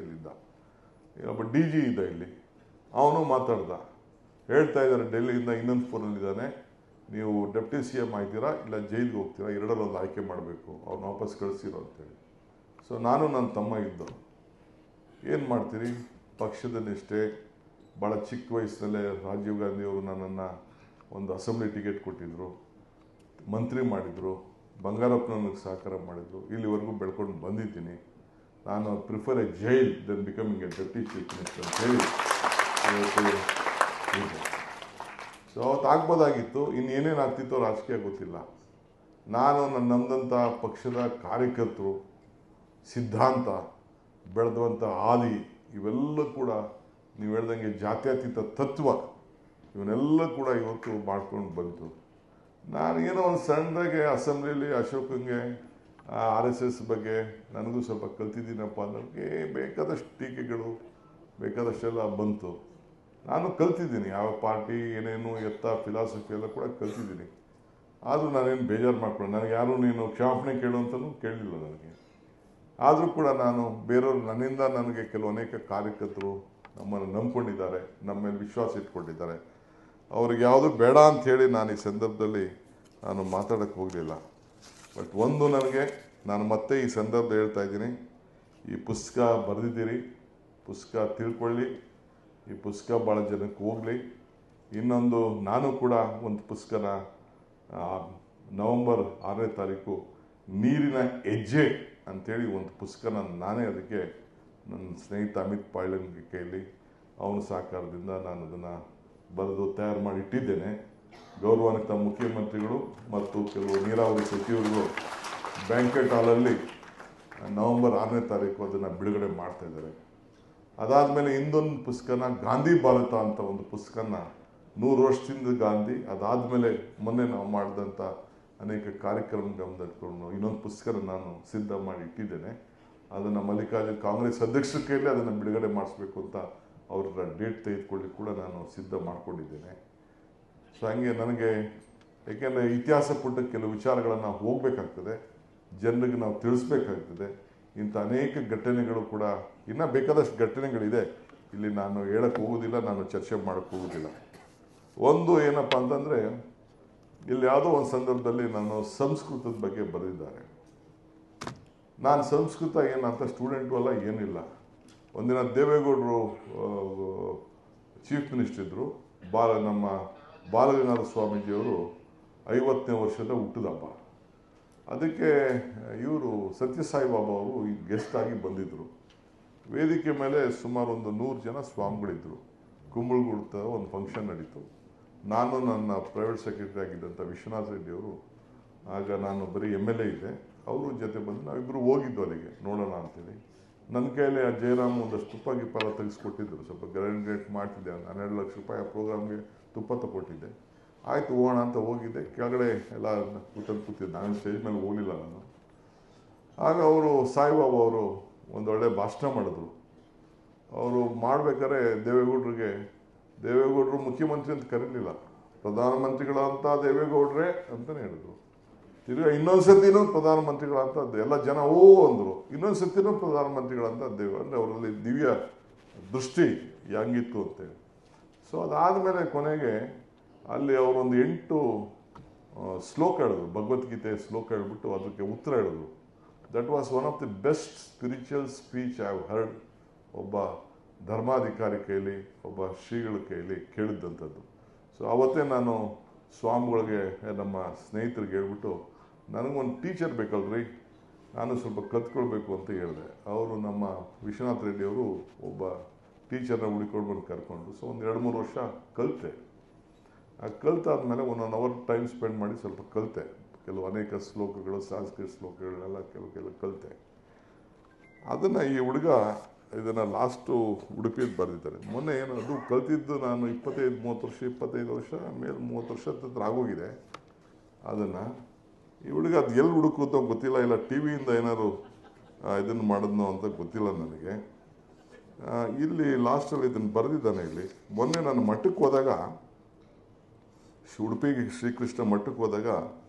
ಇಲ್ಲಿದ್ದ. ಒಬ್ಬ D G ಇದ್ದ ಇಲ್ಲಿ, ಅವನು ಮಾತಾಡ್ದ, ಹೇಳ್ತಾ ಇದ್ದಾರೆ ಡೆಲ್ಲಿಯಿಂದ ಇನ್ನೊಂದು ಫೋನಲ್ಲಿದ್ದಾನೆ, ನೀವು ಡೆಪ್ಟಿ ಸಿ ಎಮ್ ಆಗ್ತೀರಾ ಇಲ್ಲ ಜೈಲಿಗೆ ಹೋಗ್ತೀರಾ, ಎರಡರಲ್ಲೊಂದು ಆಯ್ಕೆ ಮಾಡಬೇಕು, ಅವ್ನು ವಾಪಸ್ ಕಳಿಸಿರೋ ಅಂತೇಳಿ. ಸೊ ನಾನು ನನ್ನ ತಮ್ಮ ಇದ್ದು ಏನು ಮಾಡ್ತೀರಿ, ಪಕ್ಷದ ನಿಷ್ಠೆ. ಭಾಳ ಚಿಕ್ಕ ವಯಸ್ಸಿನಲ್ಲೇ ರಾಜೀವ್ ಗಾಂಧಿಯವರು ನನ್ನನ್ನು ಒಂದು ಅಸೆಂಬ್ಲಿ ಟಿಕೆಟ್ ಕೊಟ್ಟಿದ್ದರು, ಮಂತ್ರಿ ಮಾಡಿದರು, ಬಂಗಾರಪ್ಪನವ್ರಿಗೆ ಸಹಕಾರ ಮಾಡಿದರು, ಇಲ್ಲಿವರೆಗೂ ಬೆಳ್ಕೊಂಡು ಬಂದಿದ್ದೀನಿ. ನಾನು prefer a jail than becoming a deputy chief minister ಅಂತ ಹೇಳಿ ಸೊ ಅವತ್ತು ಆಗ್ಬೋದಾಗಿತ್ತು. ಇನ್ನೇನೇನು ಆಗ್ತಿತ್ತೋ ರಾಜಕೀಯ ಗೊತ್ತಿಲ್ಲ. ನಾನು ನಮ್ಮದಂಥ ಪಕ್ಷದ ಕಾರ್ಯಕರ್ತರು, ಸಿದ್ಧಾಂತ, ಬೆಳೆದಂಥ ಹಾದಿ, ಇವೆಲ್ಲ ಕೂಡ ನೀವು ಹೇಳ್ದಂಗೆ ಜಾತ್ಯತೀತ ತತ್ವ, ಇವನ್ನೆಲ್ಲ ಕೂಡ ಇವತ್ತು ಮಾಡ್ಕೊಂಡು ಬಂತು. ನಾನು ಏನೋ ಒಂದು ಸಣ್ಣದಾಗೆ ಅಸೆಂಬ್ಲಿಯಲ್ಲಿ ಅಶೋಕಂಗೆ RSS ಬಗ್ಗೆ ನನಗೂ ಸ್ವಲ್ಪ ಕಲ್ತಿದ್ದೀನಪ್ಪ ಅನ್ನೋಕ್ಕೆ ಬೇಕಾದಷ್ಟು ಟೀಕೆಗಳು ಬೇಕಾದಷ್ಟೆಲ್ಲ ಬಂತು. ನಾನು ಕಲ್ತಿದ್ದೀನಿ, ಯಾವ ಪಾರ್ಟಿ ಏನೇನು ಎತ್ತ ಫಿಲಾಸಫಿ ಎಲ್ಲ ಕೂಡ ಕಲ್ತಿದ್ದೀನಿ. ಆದರೂ ನಾನೇನು ಬೇಜಾರು ಮಾಡ್ಕೊಂಡು, ನನಗೆ ಯಾರೂ ನೀನು ಕ್ಷಮಾಪಣೆ ಕೇಳು ಅಂತಲೂ ಕೇಳಲಿಲ್ಲ ನನಗೆ. ಆದರೂ ಕೂಡ ನಾನು ಬೇರೆಯವರು, ನನ್ನಿಂದ ನನಗೆ ಅನೇಕ ಕಾರ್ಯಕರ್ತರು ನಮ್ಮನ್ನು ನಂಬ್ಕೊಂಡಿದ್ದಾರೆ, ನಮ್ಮ ಮೇಲೆ ವಿಶ್ವಾಸ ಇಟ್ಕೊಂಡಿದ್ದಾರೆ. ಅವ್ರಿಗೆ ಯಾವುದು ಬೇಡ ಅಂಥೇಳಿ ನಾನು ಈ ಸಂದರ್ಭದಲ್ಲಿ ನಾನು ಮಾತಾಡೋಕ್ಕೆ ಹೋಗಲಿಲ್ಲ. ಬಟ್ ಒಂದು ನಾನು ಮತ್ತೆ ಈ ಸಂದರ್ಭದಲ್ಲಿ ಹೇಳ್ತಾ ಇದ್ದೀನಿ, ಈ ಪುಸ್ತಕ ಬರೆದಿದ್ದೀರಿ, ಪುಸ್ತಕ ತಿಳ್ಕೊಳ್ಳಿ, ಈ ಪುಸ್ತಕ ಭಾಳ ಜನಕ್ಕೆ ಹೋಗಲಿ. ಇನ್ನೊಂದು, ನಾನು ಕೂಡ ಒಂದು ಪುಸ್ತಕನ ನವಂಬರ್ 6ನೇ ತಾರೀಕು ನೀರಿನ ಹೆಜ್ಜೆ ಅಂಥೇಳಿ ಒಂದು ಪುಸ್ತಕನ ನಾನೇ ಅದಕ್ಕೆ ನನ್ನ ಸ್ನೇಹಿತ ಅಮಿತ್ ಪಾಳ್ಯನ್ ಕೈಯಲ್ಲಿ ಅವನ ಸಹಕಾರದಿಂದ ನಾನು ಅದನ್ನು ಬರೆದು ತಯಾರು ಮಾಡಿ ಇಟ್ಟಿದ್ದೇನೆ. ಗೌರವಾನ್ವಿತ ಮುಖ್ಯಮಂತ್ರಿಗಳು ಮತ್ತು ಕೆಲವು ನೀರಾವರಿ ಸಚಿವರಿಗೂ ಬ್ಯಾಂಕೆಟ್ ಹಾಲಲ್ಲಿ ನವಂಬರ್ 6ನೇ ತಾರೀಕು ಅದನ್ನು ಬಿಡುಗಡೆ ಮಾಡ್ತಾಯಿದ್ದಾರೆ. ಅದಾದಮೇಲೆ ಇನ್ನೊಂದು ಪುಸ್ತಕನ ಗಾಂಧಿ ಭಾರತ ಅಂತ ಒಂದು ಪುಸ್ತಕನ 100 ವರ್ಷದಿಂದ ಗಾಂಧಿ, ಅದಾದಮೇಲೆ ಮೊನ್ನೆ ನಾವು ಮಾಡಿದಂಥ ಅನೇಕ ಕಾರ್ಯಕ್ರಮ ಗಮನಿಟ್ಕೊಂಡು ಇನ್ನೊಂದು ಪುಸ್ತಕನ ನಾನು ಸಿದ್ಧ ಮಾಡಿ ಇಟ್ಟಿದ್ದೇನೆ. ಅದನ್ನು ಮಲ್ಲಿಕಾರ್ಜುನ್ ಕಾಂಗ್ರೆಸ್ ಅಧ್ಯಕ್ಷರ ಕೈಯಲ್ಲಿ ಅದನ್ನು ಬಿಡುಗಡೆ ಮಾಡಿಸ್ಬೇಕು ಅಂತ ಅವ್ರ ಡೇಟ್ ತೆಗೆದುಕೊಳ್ಳಿ ಕೂಡ ನಾನು ಸಿದ್ಧ ಮಾಡಿಕೊಂಡಿದ್ದೇನೆ. ಸೊ ಹಂಗೆ ನನಗೆ, ಏಕೆಂದರೆ ಇತಿಹಾಸ ಪುಟಕ್ಕೆ ಕೆಲವು ವಿಚಾರಗಳನ್ನು ಹೋಗಬೇಕಾಗ್ತದೆ, ಜನರಿಗೆ ನಾವು ತಿಳಿಸ್ಬೇಕಾಗ್ತದೆ. ಇಂಥ ಅನೇಕ ಘಟನೆಗಳು ಕೂಡ, ಇನ್ನೂ ಬೇಕಾದಷ್ಟು ಘಟನೆಗಳಿದೆ, ಇಲ್ಲಿ ನಾನು ಹೇಳಕ್ಕೆ ಹೋಗೋದಿಲ್ಲ, ನಾನು ಚರ್ಚೆ ಮಾಡೋಕ್ಕೆ ಹೋಗೋದಿಲ್ಲ. ಒಂದು ಏನಪ್ಪ ಅಂತಂದರೆ, ಇಲ್ಲಿ ಯಾವುದೋ ಒಂದು ಸಂದರ್ಭದಲ್ಲಿ ನಾನು ಸಂಸ್ಕೃತದ ಬಗ್ಗೆ ಬರೆದಿದ್ದಾರೆ. ನಾನು ಸಂಸ್ಕೃತ ಏನಂತ ಸ್ಟೂಡೆಂಟು ಅಲ್ಲ, ಏನಿಲ್ಲ. ಒಂದಿನ ದೇವೇಗೌಡರು ಚೀಫ್ ಮಿನಿಸ್ಟರ್ ಇದ್ದರು, ನಮ್ಮ ಬಾಲಗಂಗಾಧರ ಸ್ವಾಮೀಜಿಯವರು 50ನೇ ವರ್ಷದ ಹುಟ್ಟಿದ ಹಬ್ಬ. ಅದಕ್ಕೆ ಇವರು ಸತ್ಯಸಾಯಿ ಬಾಬಾ ಅವರು ಈ ಗೆಸ್ಟ್ ಆಗಿ ಬಂದಿದ್ದರು. ವೇದಿಕೆ ಮೇಲೆ ಸುಮಾರು ಒಂದು 100 ಜನ ಸ್ವಾಮಿಗಳಿದ್ದರು. ಕುಂಬಳಗುಡ್ತ ಒಂದು ಫಂಕ್ಷನ್ ನಡೀತು. ನಾನು ನನ್ನ ಪ್ರೈವೇಟ್ ಸೆಕ್ರೆಟರಿ ಆಗಿದ್ದಂಥ ವಿಶ್ವನಾಥ್ ರೆಡ್ಡಿಯವರು, ಆಗ ನಾನು ಬರೀ MLA ಇದ್ದೆ, ಅವರು ಜೊತೆ ಬಂದು ನಾವಿಬ್ಬರು ಹೋಗಿದ್ದು ಅಲ್ಲಿಗೆ ನೋಡೋಣ ಅಂತೇಳಿ. ನನ್ನ ಕೈಯಲ್ಲಿ ಆ ಜಯರಾಮ್ ಒಂದಷ್ಟು ತುಪ್ಪ ಗಿಪ್ಪ ತೆಗೆಸ್ಕೊಟ್ಟಿದ್ದರು. ಸ್ವಲ್ಪ ಗ್ರ್ಯಾಂಡ್ ಮಾಡ್ತಿದ್ದೆ, 12 ಲಕ್ಷ ರೂಪಾಯಿ ಆ ಪ್ರೋಗ್ರಾಮ್ಗೆ ತುಪ್ಪ ತಗೊಟ್ಟಿದ್ದೆ. ಆಯಿತು ಹೋಗೋಣ ಅಂತ ಹೋಗಿದ್ದೆ. ಕೆಳಗಡೆ ಎಲ್ಲ ಕೂತಿದ್ದೆ, ನಾನು ಸ್ಟೇಜ್ ಮೇಲೆ ಹೋಗಲಿಲ್ಲ ನಾನು. ಆಗ ಅವರು ಸಾಯಿಬಾಬಾ ಅವರು ಒಂದೊಳ್ಳೆ ಭಾಷಣ ಮಾಡಿದ್ರು. ಅವರು ಮಾಡಬೇಕಾದ್ರೆ ದೇವೇಗೌಡರು ಮುಖ್ಯಮಂತ್ರಿ ಅಂತ ಕರೀಲಿಲ್ಲ, ಪ್ರಧಾನಮಂತ್ರಿಗಳಂತ ದೇವೇಗೌಡ್ರೆ ಅಂತಲೇ ಹೇಳಿದ್ರು. ತಿರ್ಗಿ ಇನ್ನೊಂದು ಸತಿನೂ ಪ್ರಧಾನಮಂತ್ರಿಗಳಂತ ಎಲ್ಲ ಜನ ಓ ಅಂದರು. ಇನ್ನೊಂದು ಸತಿನೂ ಪ್ರಧಾನಮಂತ್ರಿಗಳಂತ ಅಂದರೆ ಅವರಲ್ಲಿ ದಿವ್ಯ ದೃಷ್ಟಿ ಹೆಂಗಿತ್ತು ಅಂತೇಳಿ. ಸೊ ಅದಾದಮೇಲೆ ಕೊನೆಗೆ ಅಲ್ಲಿ ಅವರೊಂದು 8 ಶ್ಲೋಕ ಹೇಳಿದ್ರು, ಭಗವದ್ಗೀತೆ ಶ್ಲೋಕ ಹೇಳ್ಬಿಟ್ಟು ಅದಕ್ಕೆ ಉತ್ತರ ಹೇಳಿದ್ರು. That was one of the best spiritual speech I have heard. ಒಬ್ಬ ಧರ್ಮಾಧಿಕಾರಿ ಕೈಲಿ, ಒಬ್ಬ ಶ್ರೀಗಳ ಕೈಲಿ ಕೇಳಿದ್ದಂಥದ್ದು. ಸೊ ಅವತ್ತೇ ನಾನು ಸ್ವಾಮಿಗಳಿಗೆ, ನಮ್ಮ ಸ್ನೇಹಿತರಿಗೆ ಹೇಳ್ಬಿಟ್ಟು, ನನಗೊಂದು ಟೀಚರ್ ಬೇಕಲ್ರಿ, ನಾನು ಸ್ವಲ್ಪ ಕಲ್ತ್ಕೊಳ್ಬೇಕು ಅಂತ ಹೇಳಿದೆ. ಅವರು ನಮ್ಮ ವಿಶ್ವನಾಥ್ ರೆಡ್ಡಿಯವರು ಒಬ್ಬ ಟೀಚರ್ನ ಹುಡುಕೊಂಡು ಬಂದು ಕರ್ಕೊಂಡು, ಸೊ ಒಂದು 2-3 ವರ್ಷ ಕಲಿತೆ. ಆ ಕಲ್ತಾದ್ಮೇಲೆ 1 ಅವರ್ ಟೈಮ್ ಸ್ಪೆಂಡ್ ಮಾಡಿ ಸ್ವಲ್ಪ ಕಲಿತೆ. ಅನೇಕ ಶ್ಲೋಕಗಳು, ಸಂಸ್ಕೃತ ಶ್ಲೋಕಗಳೆಲ್ಲ ಕೆಲವು ಕಲಿತೆ. ಅದನ್ನು ಈ ಹುಡುಗ ಇದನ್ನು ಲಾಸ್ಟು ಉಡುಪಿಯಲ್ಲಿ ಬರೆದಿದ್ದಾರೆ. ಮೊನ್ನೆ ಏನು ಅದು ಕಲ್ತಿದ್ದು ನಾನು 25 ವರ್ಷ ಮೇಲೆ 30 ವರ್ಷ ಹತ್ರ ಆಗೋಗಿದೆ. ಅದನ್ನು ಈ ಹುಡುಗ ಅದು ಎಲ್ಲಿ ಹುಡುಕುತ್ತೋ ಗೊತ್ತಿಲ್ಲ, ಇಲ್ಲ ಟಿ ವಿಯಿಂದ ಏನಾದ್ರು ಇದನ್ನು ಮಾಡಿದ್ನೋ ಅಂತ ಗೊತ್ತಿಲ್ಲ ನನಗೆ. ಇಲ್ಲಿ ಲಾಸ್ಟಲ್ಲಿ ಇದನ್ನು ಬರೆದಿದ್ದಾನೆ. ಇಲ್ಲಿ ಮೊನ್ನೆ ನಾನು ಮಠಕ್ಕೆ ಹೋದಾಗ, ಉಡುಪಿಗೆ ಶ್ರೀಕೃಷ್ಣ ಮಠಕ್ಕೆ ಹೋದಾಗ,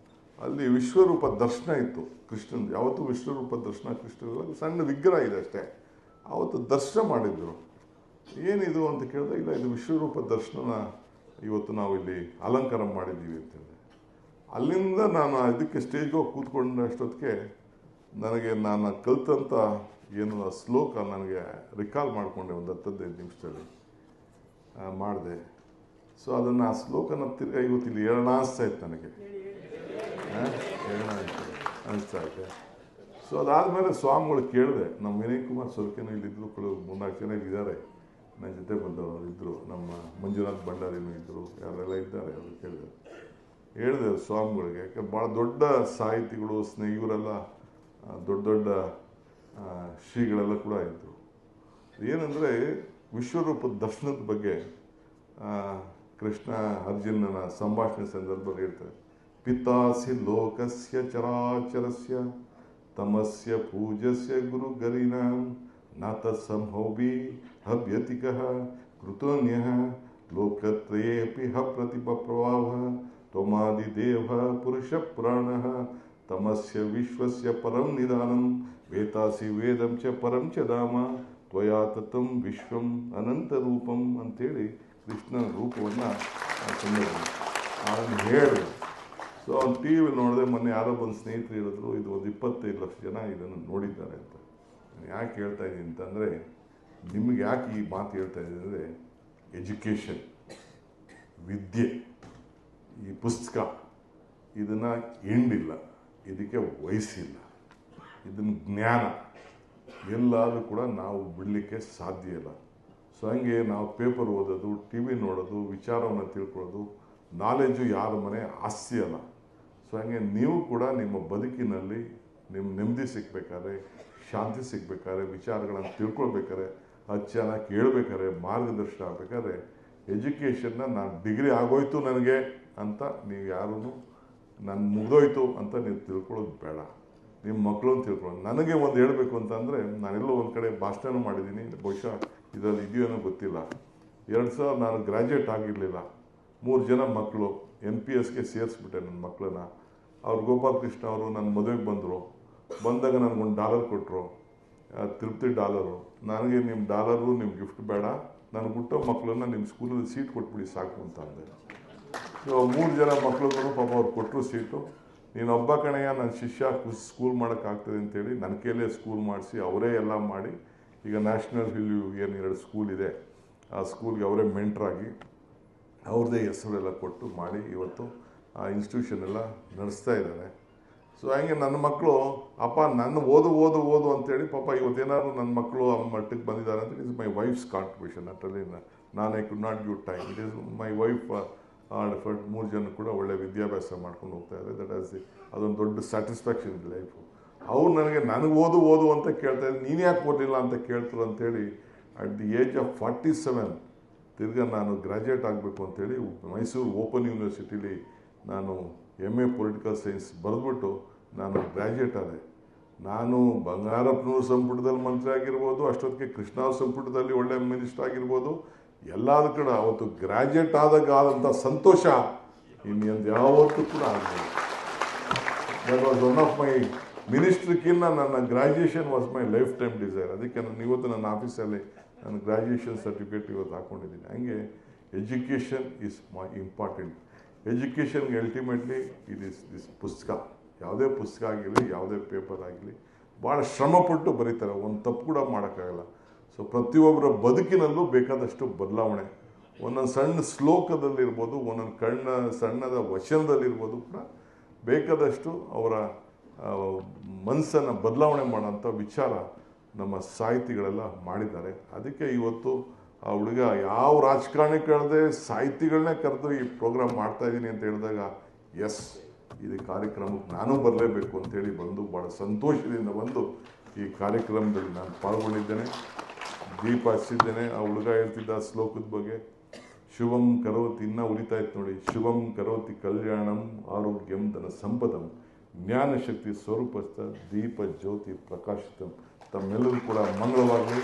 ಅಲ್ಲಿ ವಿಶ್ವರೂಪ ದರ್ಶನ ಇತ್ತು ಕೃಷ್ಣನ್. ಯಾವತ್ತೂ ವಿಶ್ವರೂಪ ದರ್ಶನ ಕೃಷ್ಣನಿಲ್ಲ, ಸಣ್ಣ ವಿಗ್ರಹ ಇದೆ ಅಷ್ಟೇ. ಅವತ್ತು ದರ್ಶನ ಮಾಡಿದ್ರು. ಏನಿದು ಅಂತ ಕೇಳಿದೆ, ಇಲ್ಲ ಇದು ವಿಶ್ವರೂಪ ದರ್ಶನ ಇವತ್ತು ನಾವು ಇಲ್ಲಿ ಅಲಂಕಾರ ಮಾಡಿದ್ದೀವಿ ಅಂತೇಳಿ. ಅಲ್ಲಿಂದ ನಾನು ಇದಕ್ಕೆ ಸ್ಟೇಜ್ಗೆ ಹೋಗಿ ಕೂತ್ಕೊಂಡ ಅಷ್ಟೊತ್ತಿಗೆ ನನಗೆ ನಾನು ಕಲ್ತಂಥ ಏನು ಆ ಶ್ಲೋಕ ನನಗೆ ರಿಕಾಲ್ ಮಾಡಿಕೊಂಡೆ ಒಂದು 10-15 ನಿಮಿಷದಲ್ಲಿ ಮಾಡಿದೆ. ಸೊ ಅದನ್ನು ಆ ಶ್ಲೋಕನ ತಿರ್ಗಿ ಇವತ್ತು ಇಲ್ಲಿ ಹೇಳೋಣ ಅನಿಸ್ತಾ ಇತ್ತು ನನಗೆ, ಹೇಳೋಣ ಅನಿಸ್ತಾ ಇದ್ದೆ. ಸೊ ಅದಾದಮೇಲೆ ಸ್ವಾಮಿಗಳು ಕೇಳಿದೆ. ನಮ್ಮ ವಿನಯ್ ಕುಮಾರ್ ಸೊರಕೆನೂ ಇಲ್ಲಿದ್ದರು, 3-4 ಜನ ಇದ್ದಾರೆ ನನ್ನ ಜೊತೆ ಬಂದವರು ಇದ್ದರು, ನಮ್ಮ ಮಂಜುನಾಥ್ ಭಂಡಾರಿನೂ ಇದ್ದರು, ಯಾರೆಲ್ಲ ಇದ್ದಾರೆ ಅವರು ಹೇಳಿದೆ ಸ್ವಾಮಿಗಳಿಗೆ. ಯಾಕಂದ್ರೆ ಭಾಳ ದೊಡ್ಡ ಸಾಹಿತಿಗಳು ಇವರೆಲ್ಲ ದೊಡ್ಡ ದೊಡ್ಡ ಶ್ರೀಗಳೆಲ್ಲ ಕೂಡ ಇದ್ದರು. ಏನಂದರೆ ವಿಶ್ವರೂಪದ ದರ್ಶನದ ಬಗ್ಗೆ ಕೃಷ್ಣ ಅರ್ಜುನನ ಸಂಭಾಷಣೆ ಸಂದರ್ಭದಲ್ಲಿ ಹೇಳ್ತಾರೆ, ಪಿತಾಸಿ ಲೋಕಸ್ಯ ಚರಾಚರಸ್ಯ ತಮಸ್ಯ ಪೂಜಸ್ಯ ಗುರು ಗರಿನಾಂ ನಾತ ಸಂಭೋಭಿ ಹವ್ಯತಿಕಃ ಕೃತೋನ್ಯಃ ಲೋಕತ್ರಯೇಪಿ ಹ ಪ್ರತಿಭಪ್ರವಾಹ ತ್ವಮಾದಿದೇವ ಪುರುಷ ಪುರಾಣಃ ತಮಸ್ಯ ವಿಶ್ವಸ್ಯ ಪರಂ ನಿಧಾನಂ ವೇತಾಸಿ ವೇದಂ ಚ ಪರಂ ಚ ಧಾಮ ತ್ವಯಾ ತತಂ ವಿಶ್ವಂ ಅನಂತ ರೂಪಂ ಅಂತೇಳಿ ಕೃಷ್ಣನ ರೂಪವನ್ನು ಅದನ್ನು ಹೇಳಿದ್ರು. ಸೊ ಅವ್ನು ಟಿ ವಿ ನೋಡಿದೆ. ಮೊನ್ನೆ ಯಾರೋ ಬಂದು ಸ್ನೇಹಿತರು ಹೇಳಿದ್ರು, ಇದು ಒಂದು 25 ಲಕ್ಷ ಜನ ಇದನ್ನು ನೋಡಿದ್ದಾರೆ ಅಂತ. ನಾನು ಯಾಕೆ ಹೇಳ್ತಾ ಇದ್ದೀನಿ ಅಂತಂದರೆ, ನಿಮಗೆ ಯಾಕೆ ಈ ಮಾತು ಹೇಳ್ತಾ ಇದ್ದೀನಿ ಅಂದರೆ, ಎಜುಕೇಷನ್, ವಿದ್ಯೆ, ಈ ಪುಸ್ತಕ ಇದನ್ನು ಎಂಡಿಲ್ಲ, ಇದಕ್ಕೆ ವಯಸ್ಸಿಲ್ಲ. ಇದನ್ನು ಜ್ಞಾನ ಎಲ್ಲಾದರೂ ಕೂಡ ನಾವು ಬಿಡಲಿಕ್ಕೆ ಸಾಧ್ಯ ಇಲ್ಲ. ಸೊ ಹಂಗೆ ನಾವು ಪೇಪರ್ ಓದೋದು, ಟಿ ವಿ ನೋಡೋದು, ವಿಚಾರವನ್ನು ತಿಳ್ಕೊಳ್ಳೋದು, ನಾಲೆಜು ಯಾರ ಮನೆ ಆಸ್ತಿ ಅಲ್ಲ. ಸೊ ಹಂಗೆ ನೀವು ಕೂಡ ನಿಮ್ಮ ಬದುಕಿನಲ್ಲಿ ನಿಮ್ಮ ನೆಮ್ಮದಿ ಸಿಗಬೇಕಾದ್ರೆ, ಶಾಂತಿ ಸಿಗಬೇಕಾದ್ರೆ, ವಿಚಾರಗಳನ್ನು ತಿಳ್ಕೊಳ್ಬೇಕಾದ್ರೆ, ಅದು ಚೆನ್ನಾಗಿ ಕೇಳಬೇಕಾದ್ರೆ, ಮಾರ್ಗದರ್ಶನ ಆಗಬೇಕಾದ್ರೆ ಎಜುಕೇಷನ್ನ ನಾನು ಡಿಗ್ರಿ ಆಗೋಯ್ತು ನನಗೆ ಅಂತ ನೀವು ಯಾರೂ ನಾನು ಮುಗಿದೋಯ್ತು ಅಂತ ನೀವು ತಿಳ್ಕೊಳ್ಳೋದು ಬೇಡ. ನಿಮ್ಮ ಮಕ್ಕಳನ್ನು ತಿಳ್ಕೊಳ್ಳೋದು. ನನಗೆ ಒಂದು ಹೇಳಬೇಕು ಅಂತಂದರೆ, ನಾನೆಲ್ಲೋ ಒಂದು ಕಡೆ ಭಾಷಣ ಮಾಡಿದ್ದೀನಿ, ಬಹುಶಃ ಇದರಲ್ಲಿ ಇದೆಯೋ ಅನ್ನೋ ಗೊತ್ತಿಲ್ಲ. 2000 ನಾನು ಗ್ರ್ಯಾಜುಯೇಟ್ ಆಗಿರಲಿಲ್ಲ. 3 ಜನ ಮಕ್ಕಳು NPSಗೆ ಸೇರಿಸ್ಬಿಟ್ಟೆ ನನ್ನ ಮಕ್ಕಳನ್ನ. ಅವ್ರು ಗೋಪಾಲಕೃಷ್ಣ ಅವರು ನನ್ನ ಮದುವೆಗೆ ಬಂದಾಗ ನನಗೊಂದು $1 ಕೊಟ್ಟರು, ತಿರುಪತಿ $. ನನಗೆ ನಿಮ್ಮ $, ನಿಮ್ಮ ಗಿಫ್ಟ್ ಬೇಡ, ನನಗೆ ಹುಟ್ಟೋ ಮಕ್ಕಳನ್ನ ನಿಮ್ಮ ಸ್ಕೂಲಲ್ಲಿ ಸೀಟ್ ಕೊಟ್ಬಿಡಿ ಸಾಕು ಅಂತ ಅಂದೆ. ಸೊ 3 ಜನ ಮಕ್ಕಳುಗಳು ಪಾಪ ಅವ್ರು ಕೊಟ್ಟರು ಸೀಟು. ನೀನು ಒಬ್ಬ ಕಣೆಯ ನನ್ನ ಶಿಷ್ಯ ಸ್ಕೂಲ್ ಮಾಡೋಕ್ಕಾಗ್ತದೆ ಅಂತೇಳಿ ನನ್ನ ಕೈಲೇ ಸ್ಕೂಲ್ ಮಾಡಿಸಿ ಅವರೇ ಎಲ್ಲ ಮಾಡಿ, ಈಗ ನ್ಯಾಷನಲ್ ವ್ಯಾಲ್ಯೂ ಏನು 2 ಸ್ಕೂಲ್ ಇದೆ, ಆ ಸ್ಕೂಲ್ಗೆ ಅವರೇ ಮೆಂಟ್ರಾಗಿ ಅವ್ರದ್ದೇ ಹೆಸರೆಲ್ಲ ಕೊಟ್ಟು ಮಾಡಿ ಇವತ್ತು ಆ ಇನ್ಸ್ಟಿಟ್ಯೂಷನ್ ಎಲ್ಲ ನಡೆಸ್ತಾ ಇದ್ದಾರೆ. ಸೊ ಹಂಗೆ ನನ್ನ ಮಕ್ಕಳು, ಅಪ್ಪ ನನ್ನ ಓದು ಅಂತೇಳಿ ಪಾಪ ಇವತ್ತೇನಾದ್ರು ನನ್ನ ಮಕ್ಕಳು ಆ ಮಟ್ಟಕ್ಕೆ ಬಂದಿದ್ದಾರೆ ಅಂತ ಇಸ್ ಮೈ ವೈಫ್ಸ್ ಕಾಂಟ್ರಿಬ್ಯೂಷನ್. ಅಷ್ಟರಲ್ಲಿ ನಾನು I could not give time. It is my wife effort. 3 ಜನ ಕೂಡ ಒಳ್ಳೆ ವಿದ್ಯಾಭ್ಯಾಸ ಮಾಡ್ಕೊಂಡು ಹೋಗ್ತಾ ಇದ್ದಾರೆ. ದಟ್ ಆಸ್ ಅದೊಂದು ದೊಡ್ಡ ಸ್ಯಾಟಿಸ್ಫ್ಯಾಕ್ಷನ್ ಇದೆ ಲೈಫು. ಅವ್ರು ನನಗೆ ಓದು ಅಂತ ಕೇಳ್ತಾ ಇದ್ದಾರೆ, ನೀನು ಯಾಕೆ ಓದಲಿಲ್ಲ ಅಂತ ಕೇಳ್ತಾರೆ ಅಂತೇಳಿ. ಅಟ್ ದಿ ಏಜ್ ಆಫ್ 47 ತಿರ್ಗಾ ನಾನು ಗ್ರ್ಯಾಜುಯೇಟ್ ಆಗಬೇಕು ಅಂತೇಳಿ ಮೈಸೂರು ಓಪನ್ ಯೂನಿವರ್ಸಿಟಿಲಿ ನಾನು MA ಪೊಲಿಟಿಕಲ್ ಸೈನ್ಸ್ ಬರೆದ್ಬಿಟ್ಟು ನಾನು ಗ್ರ್ಯಾಜುಯೇಟ್ ಆದೆ. ನಾನು ಬಂಗಾರಪ್ಪನವ್ರ ಸಂಪುಟದಲ್ಲಿ ಮಂತ್ರಿ ಆಗಿರ್ಬೋದು, ಅಷ್ಟೊತ್ತಿಗೆ ಕೃಷ್ಣ ಸಂಪುಟದಲ್ಲಿ ಒಳ್ಳೆ ಮಿನಿಸ್ಟರ್ ಆಗಿರ್ಬೋದು, ಎಲ್ಲಾದ ಕಡೆ ಅವತ್ತು ಗ್ರ್ಯಾಜುಯೇಟ್ ಆದಾಗ ಆದಂಥ ಸಂತೋಷ ಇನ್ನೊಂದು ಯಾವತ್ತೂ ಕೂಡ ಆಗ್ಬೋದು. That was one of my ಮಿನಿಸ್ಟ್ರಿಕ್ಕಿಂತ ನನ್ನ graduation was my life time desire. ಅದಕ್ಕೆ ನಾನು ಇವತ್ತು ನನ್ನ ಆಫೀಸಲ್ಲಿ ನಾನು ಗ್ರ್ಯಾಜುಯೇಷನ್ ಸರ್ಟಿಫಿಕೇಟ್ ಇವತ್ತು ಹಾಕ್ಕೊಂಡಿದ್ದೀನಿ. ಹಂಗೆ ಎಜುಕೇಷನ್ ಈಸ್ ಮೈ ಇಂಪಾರ್ಟೆಂಟ್. ಎಜುಕೇಷನ್ಗೆ ಅಲ್ಟಿಮೇಟ್ಲಿ ಇಟ್ ಈಸ್ ದಿಸ್ ಪುಸ್ತಕ. ಯಾವುದೇ ಪುಸ್ತಕ ಆಗಿರಲಿ, ಯಾವುದೇ ಪೇಪರ್ ಆಗಲಿ, ಭಾಳ ಶ್ರಮಪಟ್ಟು ಬರೀತಾರೆ, ಒಂದು ತಪ್ಪು ಕೂಡ ಮಾಡೋಕ್ಕಾಗಲ್ಲ. ಸೊ ಪ್ರತಿಯೊಬ್ಬರ ಬದುಕಿನಲ್ಲೂ ಬೇಕಾದಷ್ಟು ಬದಲಾವಣೆ, ಒಂದೊಂದು ಸಣ್ಣ ಶ್ಲೋಕದಲ್ಲಿರ್ಬೋದು, ಒಂದೊಂದು ಸಣ್ಣದ ವಚನದಲ್ಲಿರ್ಬೋದು ಕೂಡ ಬೇಕಾದಷ್ಟು ಅವರ ಮನಸ್ಸನ್ನು ಬದಲಾವಣೆ ಮಾಡೋಂಥ ವಿಚಾರ ನಮ್ಮ ಸಾಹಿತಿಗಳೆಲ್ಲ ಮಾಡಿದ್ದಾರೆ. ಅದಕ್ಕೆ ಇವತ್ತು ಆ ಹುಡುಗ ಯಾವ ರಾಜಕಾರಣಿ ಕರೆದೇ ಸಾಹಿತಿಗಳನ್ನೇ ಕರೆದು ಈ ಪ್ರೋಗ್ರಾಮ್ ಮಾಡ್ತಾಯಿದ್ದೀನಿ ಅಂತ ಹೇಳಿದಾಗ, ಎಸ್ ಇದು ಕಾರ್ಯಕ್ರಮಕ್ಕೆ ನಾನು ಬರಲೇಬೇಕು ಅಂತೇಳಿ ಬಂದು ಭಾಳ ಸಂತೋಷದಿಂದ ಬಂದು ಈ ಕಾರ್ಯಕ್ರಮದಲ್ಲಿ ನಾನು ಪಾಲ್ಗೊಂಡಿದ್ದೇನೆ, ದೀಪ ಹಚ್ಚಿದ್ದೇನೆ. ಆ ಹುಡುಗ ಹೇಳ್ತಿದ್ದ ಶ್ಲೋಕದ ಬಗ್ಗೆ, ಶುಭಂ ಕರೋತಿ, ಇನ್ನೂ ಉಳಿತಾ ಇತ್ತು ನೋಡಿ, ಶುಭಂ ಕರೋತಿ ಕಲ್ಯಾಣಂ ಆರೋಗ್ಯಂ ಧನ ಸಂಪದಂ ಜ್ಞಾನಶಕ್ತಿ ಸ್ವರೂಪಸ್ಥ ದೀಪ ಜ್ಯೋತಿ ಪ್ರಕಾಶಿತಂ. ತಮ್ಮೆಲ್ಲರೂ ಕೂಡ ಮಂಗಳವಾಗಲಿ.